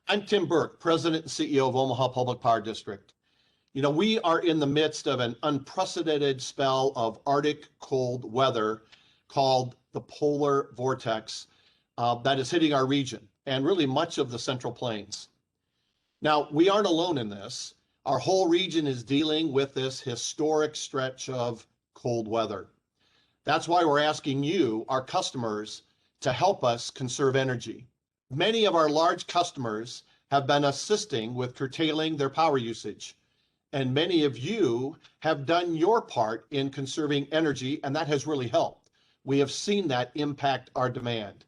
I'm Tim Burke, President and CEO of Omaha Public Power District. We are in the midst of an unprecedented spell of Arctic cold weather called the polar vortex that is hitting our region and really much of the Central Plains. Now, we aren't alone in this. Our whole region is dealing with this historic stretch of cold weather. That's why we're asking you, our customers, to help us conserve energy. Many of our large customers have been assisting with curtailing their power usage, and many of you have done your part in conserving energy, and that has really helped. We have seen that impact our demand.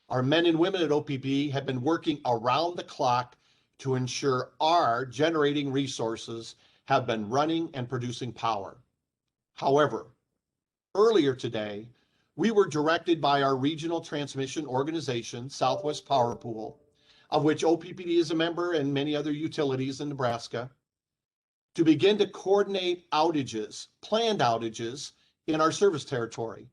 Our men and women at OPPD have been working around the clock to ensure our generating resources have been running and producing power. However, earlier today, we were directed by our regional transmission organization, Southwest Power Pool, of which OPPD is a member and many other utilities in Nebraska, to begin to coordinate outages, planned outages in our service territory.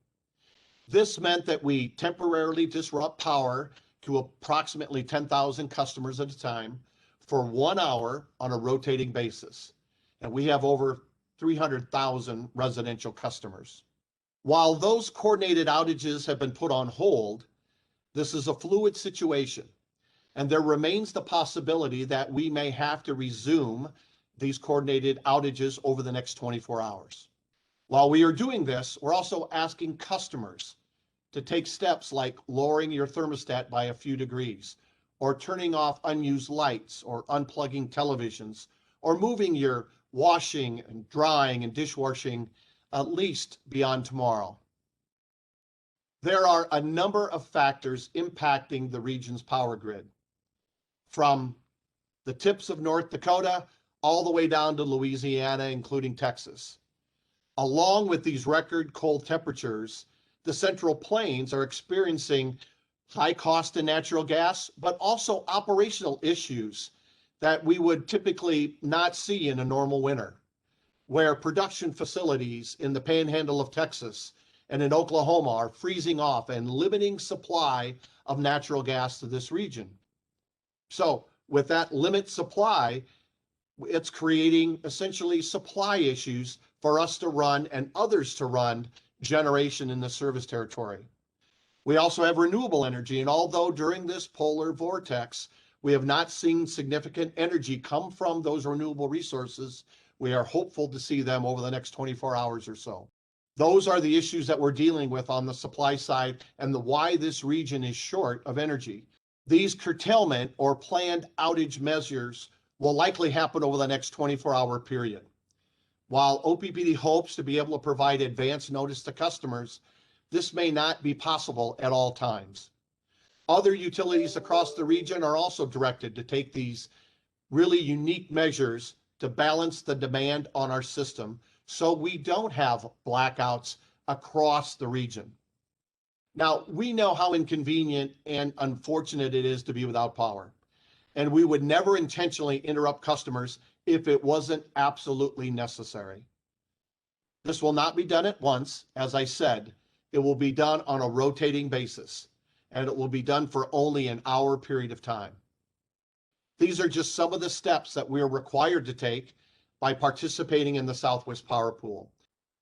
This meant that we temporarily disrupt power to approximately 10,000 customers at a time for 1 hour on a rotating basis. And we have over 300,000 residential customers. While those coordinated outages have been put on hold, this is a fluid situation, and there remains the possibility that we may have to resume these coordinated outages over the next 24 hours. While we are doing this, we're also asking customers to take steps like lowering your thermostat by a few degrees, or turning off unused lights, or unplugging televisions, or moving your washing and drying and dishwashing at least beyond tomorrow. There are a number of factors impacting the region's power grid, from the tips of North Dakota all the way down to Louisiana, including Texas. Along with these record cold temperatures, the Central Plains are experiencing high cost in natural gas, but also operational issues that we would typically not see in a normal winter, where production facilities in the panhandle of Texas and in Oklahoma are freezing off and limiting supply of natural gas to this region. So with that limit supply, it's creating essentially supply issues for us to run and others to run generation in the service territory. We also have renewable energy, and although during this polar vortex, we have not seen significant energy come from those renewable resources, we are hopeful to see them over the next 24 hours or so. Those are the issues that we're dealing with on the supply side and why this region is short of energy. These curtailment or planned outage measures will likely happen over the next 24-hour period. While OPPD hopes to be able to provide advance notice to customers, this may not be possible at all times. Other utilities across the region are also directed to take these really unique measures to balance the demand on our system so we don't have blackouts across the region. Now, we know how inconvenient and unfortunate it is to be without power, and we would never intentionally interrupt customers if it wasn't absolutely necessary. This will not be done at once. As I said, it will be done on a rotating basis, and it will be done for only an hour period of time. These are just some of the steps that we are required to take by participating in the Southwest Power Pool.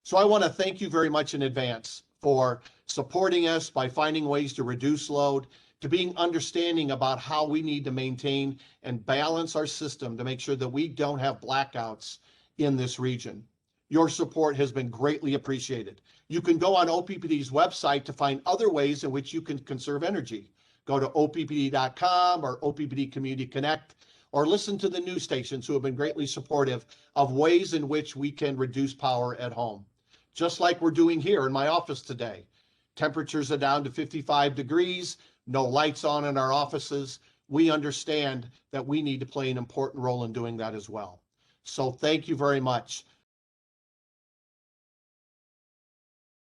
So I want to thank you very much in advance for supporting us by finding ways to reduce load, to being understanding about how we need to maintain and balance our system to make sure that we don't have blackouts in this region. Your support has been greatly appreciated. You can go on OPPD's website to find other ways in which you can conserve energy. Go to OPPD.com or OPPD Community Connect, or listen to the news stations who have been greatly supportive of ways in which we can reduce power at home. Just like we're doing here in my office today. Temperatures are down to 55 degrees, no lights on in our offices. We understand that we need to play an important role in doing that as well. So thank you very much